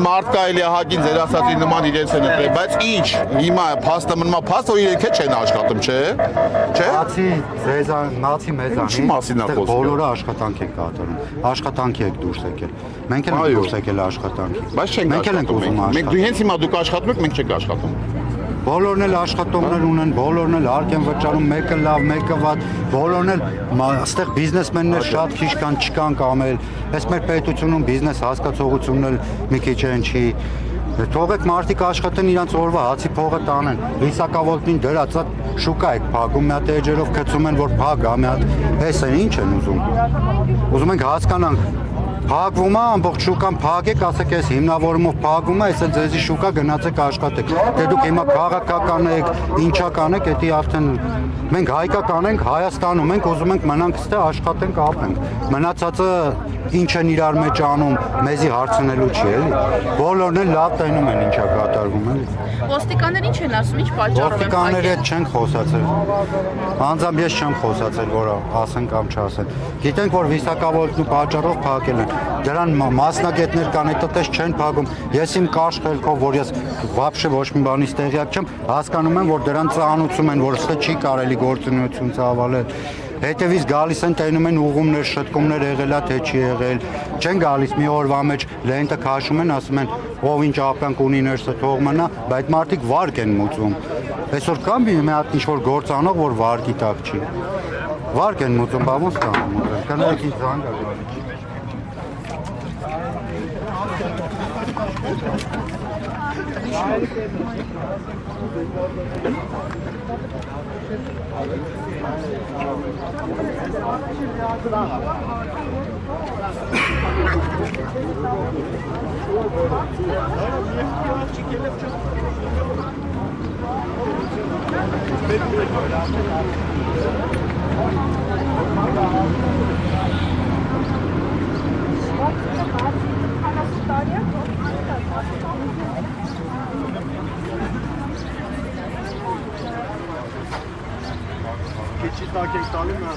մարդ կա էլի ահագին ձեր ասածի նման իրենց են ընտրել, բայց ինչ, հիմա փաստը մնում է փաստ, որ իրենք չեն աշխատում, չէ՞։ Նացի մեզանի։ Ինչի մասին է խոսքը։ Բոլորը աշխատանք են կատարում։ Աշխատանքի եք դուրս եկել։ Մենք էլ ենք դուրս եկել աշխատանքի։ Բայց չենք Մենք էլ ենք ուզում աշխատել։ Մենք դու հենց հիմա դուք աշխատում եք, մենք չենք աշխատում։ Բոլորն էլ աշխատողներ ունեն, բոլորն էլ արկ են վճարում, մեկը լավ, մեկը վատ, բոլորն էլ այստեղ բիզնեսմեններ շատ քիչ կան, չկան կամ էլ այս մեր պետությունում բիզնես հասկացողությունն էլ մի քիչ են չի։ Թողեք մարդիկ աշխատեն իրանց օրվա հացի փողը տանեն։ Լիսակավոլտնին դրած շուկա եք փակում, մի հատ էջերով գցում են, որ փագա, մի հատ էս են ինչ են ուզում։ Ուզում ենք հասկանանք Փակվում է, ամբողջ շուկան փակեք, ասեք այս հիմնավորումով փակվում է, այս էլ ձեզի շուկա գնացեք աշխատեք։ Դե դուք հիմա քաղաքական եք, ինչա կանեք, դա արդեն մենք հայկական ենք, Հայաստանում ենք, ուզում ենք մնանք ստե աշխատենք, ապրենք։ Մնացածը ինչ են իրար մեջ անում, մեզի հարցնելու չի, էլի։ Բոլորն էլ լավ տենում են ինչա կատարվում, էլի։ Ոստիկանները ինչ են ասում, ինչ պատճառով են փակել։ Ոստիկանները չեն խոսացել։ Անձամբ ես չեմ խոսացել, որ ասեն կամ չասեն։ Գիտենք, որ վիսակավորտնու պատճառով փակել են։ Դրան մասնագետներ կան, այդտեղ չեն փակում։ Ես իմ կարճ խելքով, որ ես վաբշե ոչ մի բանից տեղյակ չեմ, հասկանում եմ, որ դրան ծանուցում են, որ ստե չի կարելի գործունեություն ծավալել։ Հետևից գալիս են տենում են ուղումներ, շտկումներ եղել է, թե չի եղել։ Չեն գալիս մի օրվա մեջ լենտը քաշում են, ասում են, ով ինչ ապրանք ունի ներսը թող մնա, բայց մարդիկ վարկ են մուծում։ Այսօր կա մի հատ ինչ-որ գործանող, որ վարկի տակ չի։ Վարկ են մուծում, բա ոնց կան։ Կներեք ինձ զանգ է գալիս։ Keçi takip edelim mi?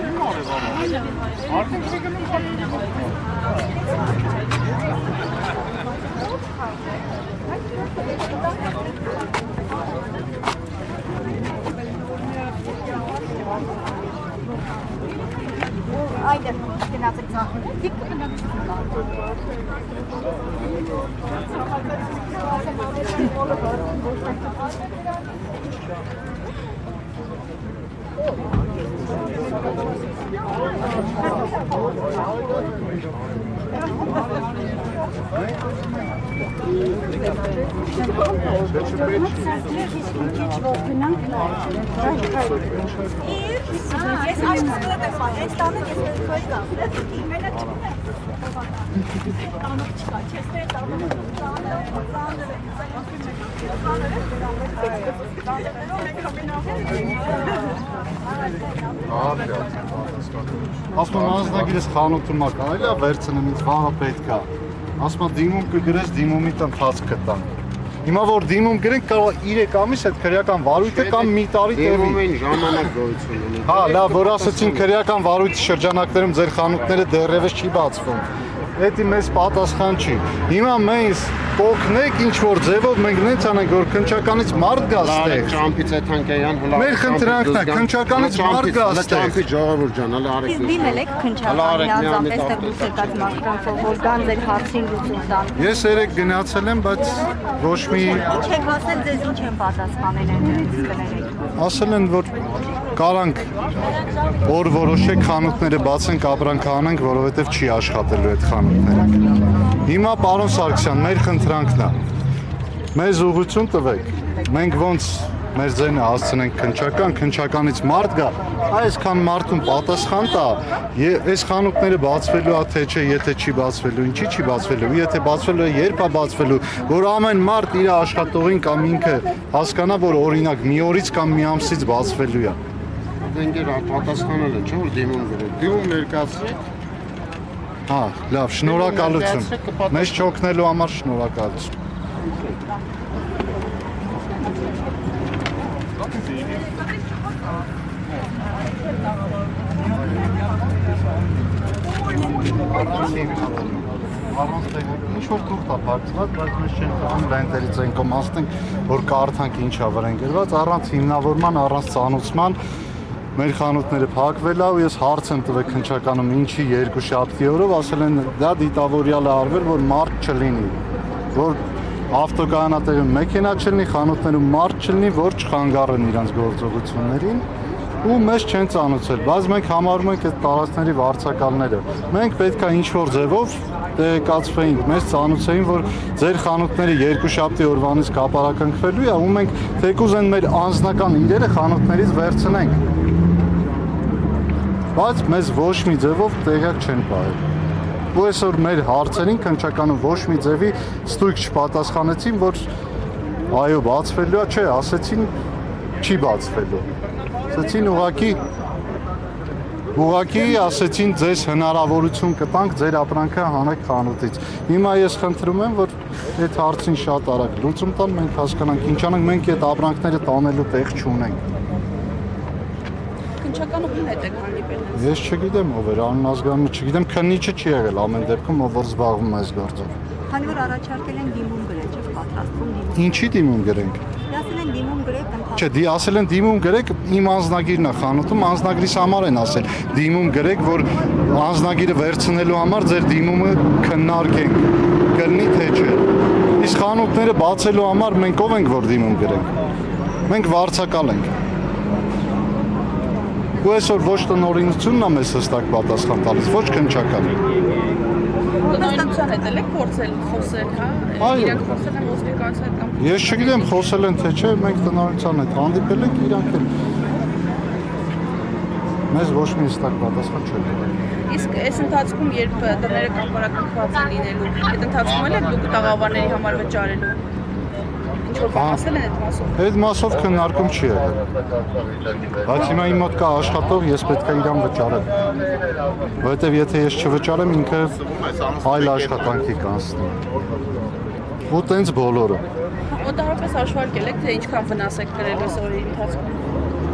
Ne var ya? Artık Aynen, genelde dik ասում անձնագիրս խանութում ա կարելի է վերցնեմ ինձ վաղը պետք է ասում ա դիմում կգրես դիմումի ընթացք կտան հիմա որ դիմում գրենք կարող 3 ամիս այդ քրեական վարույթը կամ մի տարի տևի դիմումին ժամանակ գոյություն ունի հա լավ որ ասեցին քրեական վարույթի շրջանակներում ձեր խանութները դեռևս չի բացվում Էդի մեզ պատասխան չի։ Հիմա մեզ կօգնեք ինչ-որ ձևով մենք նենց անենք, որ քնչականից մարդ գա ստեղ։ Ճամփից է թանկեյան հլա։ Մեր խնդրանքն է, քնչականից մարդ գա ստեղ։ Ճամփի ժողովուրդ ջան, հլա արեք։ դիմել եք քնչականի անձամբ այստեղ դուրս եկած մարդկանց, որ կան ձեր հարցին լուծում տան։ Ես երեք գնացել եմ, բայց ոչ մի Չեք ասել ձեզ ինչ են պատասխանել այնտեղից կներեք։ ասել են, որ կարանք որ որոշեք խանութները բացենք, ապրանք անենք, որովհետև չի աշխատելու այդ խանութները։ Հիմա պարոն Սարգսյան, մեր խնդրանքն է։ Մեզ ուղղություն տվեք։ Մենք ոնց մեր ձայնը հասցնենք քնչականից մարդ գա, այսքան մարդուն պատասխան տա, այս խանութները բացվելու է թե չէ, եթե չի բացվելու, ինչի չի բացվելու, եթե բացվելու է, երբ է բացվելու, որ ամեն մարդ իր աշխատողին կամ ինքը հասկանա, որ օրինակ մի օրից կամ մի ամսից բացվելու է։ Դենգեր պատասխանել են, չէ՞ որ դիմում գրել։ Դիմում ներկայացրեք։ Հա, լավ, շնորհակալություն։ Մեզ չօգնելու համար շնորհակալություն։ առանց ինչ որ թուղթ է փակցված, բայց մենք չենք կարող լենտերից այն կոմաստենք, որ կարդանք ինչա վրան գրված, առանց հիմնավորման, առանց ծանուցման մեր խանութները փակվել է ու ես հարց եմ տվել քննչականում ինչի երկուշաբթի օրով, ասել են դա դիտավորյալ է արվել, որ մարդ չլինի, որ ավտոկայանատերում մեքենա չլինի, խանութներում մարդ չլինի, որ չխանգարեն իրենց գործողություններին ու մեզ չեն ծանուցել, բայց մենք համարում ենք այդ տարածքների վարձակալները։ Մենք պետք է ինչ-որ ձևով տեղեկացվեինք, մեզ ծանուցեին, որ ձեր խանութները երկուշաբթի օրվանից կապարակնքվելու է ու մենք թեկուզ են մեր անձնական իրերը խանութներից վերցնենք։ Բայց մեզ ոչ մի ձևով տեղյակ չեն պահել։ Ու այսօր մեր հարցերին քննչականում ոչ մի ձևի ստույգ չպատասխանեցին, որ այո, բացվելու է, չէ, ասեցին չի բացվելու։ Ասեցին ուղղակի ասեցին ձեզ հնարավորություն կտանք ձեր ապրանքը հանեք խանութից։ Հիմա ես խնդրում եմ, որ այդ հարցին շատ արագ լուծում տան, մենք հասկանանք ինչ անենք, մենք այդ ապրանքները տանելու տեղ չունենք։ Քննչականը ում հետ եք հանդիպել։ Ես չգիտեմ ով էր, անազգանունը չգիտեմ, քննիչը չի եղել ամեն դեպքում, ով որ զբաղվում է այս գործով։ Քանի որ առաջարկել են դիմում գրել, չէ՞, պատրաստվում դիմում։ Ինչի դիմում գրենք։ Ասել են դիմում գրեք ընդհանուր։ Չէ, ասել են դիմում գրեք, իմ անձնագիրն է խանութում, անձնագրիս համար են ասել։ Դիմում գրեք, որ անձնագիրը վերցնելու համար ձեր դիմումը քննարկենք, կլինի թե չէ։ Իսկ խանութները բացելու համար մենք ով ենք, որ դիմում գրենք։ Մենք վարձակալ ենք։ Ու այսօր ոչ տնօրինությունն է մեզ հստակ պատասխան տալիս, ոչ քննչականը։ Տնօրինության հետ եք փորձել խոսել, հա։ Իրանք խոսել են ոստիկանության հետ կամ։ Ես չգիտեմ խոսել են թե չէ, մենք տնօրինության հետ հանդիպել ենք, իրանք էլ մեզ ոչ մի հստակ պատասխան չեն տվել։ Իսկ այս ընթացքում երբ տները կապարակնքված են լինելու, այդ ընթացքում էլ եք դուք տաղավարների համար վճարելու։ Ինչ-որ բան ասել են այդ մասով։ Այդ մասով քննարկում չի եղել։ Բայց հիմա իմ մոտ կա աշխատող, ես պետք է իրան վճարեմ։ Որովհետև եթե ես չվճարեմ, ինքը այլ աշխատանքի կանցնի։ Ու տենց բոլորը։ Մոտավորապես հաշվարկել եք, թե ինչքան վնաս եք կրել այս օրերի ընթացքում։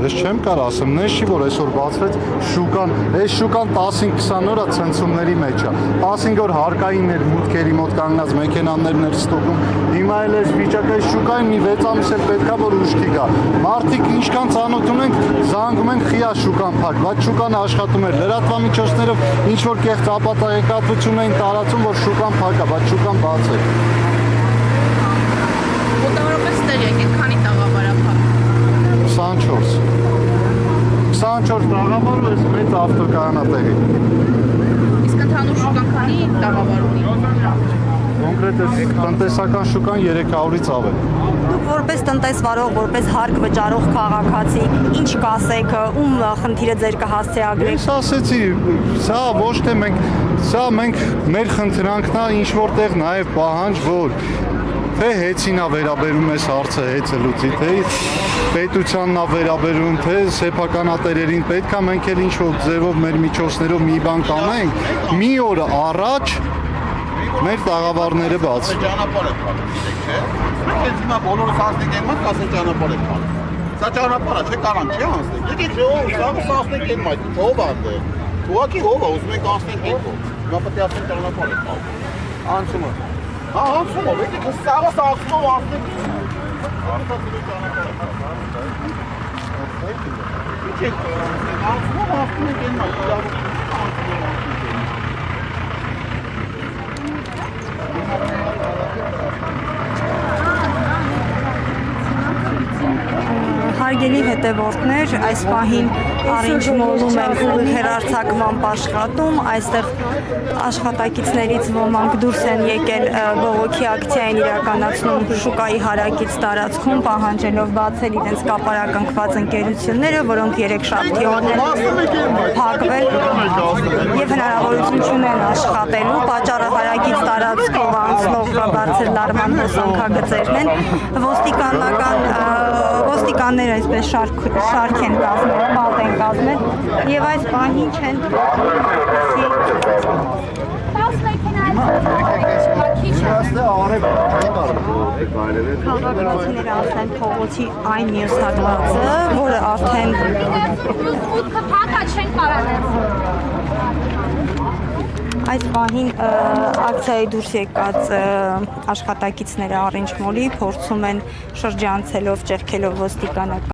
Ես չեմ կարող ասեմ, նես չի, որ այսօր բացվեց շուկան, այս շուկան 15-20 օր է ցնցումների մեջ է։ 15 օր հարկային էր մուտքերի մոտ կանգնած մեքենաներն էր ստուգում։ Հիմա էլ այս վիճակը շուկային մի 6 ամիս էլ պետքա որ ուշքի գա։ Մարդիկ ինչքան ծանոթ ունենք, զանգում են խիա շուկան փակ, բայց շուկան աշխատում էր։ Լրատվամիջոցներով ինչ որ կեղծ ապատահեկատվություն էին տարածում, որ շուկան փակ է, բայց շուկան բաց է։ Մոտավորապես տեղ եք, քանի տաղավար է փակ։ 24 տաղավար ու այս մեծ ավտոկայանատեղի։ Իսկ ընդհանուր շուկան քանի տաղավար ունի։ Կոնկրետ տնտեսական շուկան 300-ից ավել։ Դուք որպես տնտեսվարող, որպես հարկ վճարող քաղաքացի, ինչ կասեք, ում խնդիրը ձեր կհասցեագրեք։ Ես ասեցի, սա ոչ թե մենք մեր խնդրանքն է ինչ որտեղ նաև պահանջ, որ թե հեծին է վերաբերում այս հարցը հեծելուցի, թե պետությանն է վերաբերում, թե սեփականատերերին, պետք է մենք էլ ինչ-որ ձևով մեր միջոցներով մի բան կանենք, մի օր առաջ մեր տաղավարները բացվի։ Ճանապարհ է փակում, չէ՞։ Մենք ես հիմա բոլորս հասնենք այն մոտ, ասել ճանապարհ է փակում։ Սա ճանապարհ է, չէ՞ կարան չի անցնենք։ Եկեք սա ասենք այն մայթ, ով է դե։ Ուղղակի ով է, ուզում եք անցնենք եկող։ Հիմա պետք է ասենք ճանապարհ է փակում։ Անցումը։ Հա, անցումը, եկեք սաղը սաղսով անցնենք։ Եկեք անցումը անցնենք այն մայթ։ Հարգելի հետևորդներ, այս պահին առինջ մոլում ենք հեռարձակման աշխատում, այստեղ աշխատակիցներից ոմանք դուրս են եկել բողոքի ակցիային իրականացնում շուկայի հարակից տարածքում, պահանջելով բացել իրենց կապարակնքված ընկերությունները, որոնք երեքշաբթի օրն են փակվել եւ հնարավորություն չունեն աշխատելու, պատճառը հարակից տարածքով անցնող բարձր լարման հոսանքագծերն են, ոստիկանները այսպես շարք են կազմել, պատ են կազմել եւ այս պահին չեն Քաղաքացիները ասեն փողոցի այն մյուս հատվածը, որը արդեն Ուտքը փակա չեն կարող։ Այս պահին ակցիայի դուրս եկած աշխատակիցները Orange Mall-ի փորձում են շրջանցելով, ճեղքելով ոստիկանական